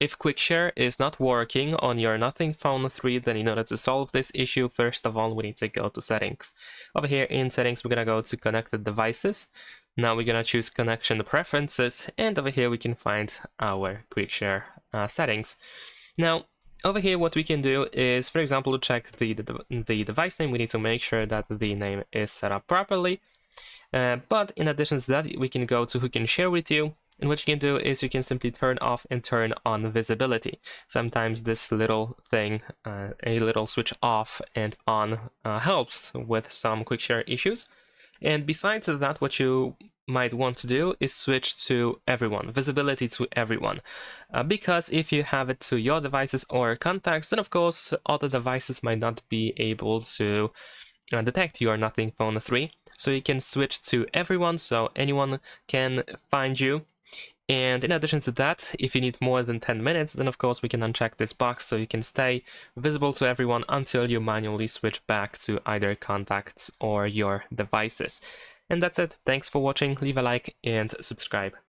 if quick share is not working on your Nothing Phone 3, then in order to solve this issue, first of all, we need to go to settings. Over here in settings, we're gonna go to connected devices. Now we're gonna choose connection preferences, and over here we can find our quick share settings. Now, over here, what we can do is, for example, to check the device name, we need to make sure that the name is set up properly. But in addition to that, we can go to who can share with you. And what you can do is you can simply turn off and turn on visibility. Sometimes this little thing, a little switch off and on, helps with some quick share issues. And besides that, what you might want to do is switch to everyone, visibility to everyone. Because if you have it to your devices or contacts, then of course other devices might not be able to detect your Nothing Phone 3. So you can switch to everyone, so anyone can find you. And in addition to that, if you need more than 10 minutes, then of course we can uncheck this box so you can stay visible to everyone until you manually switch back to either contacts or your devices. And that's it. Thanks for watching. Leave a like and subscribe.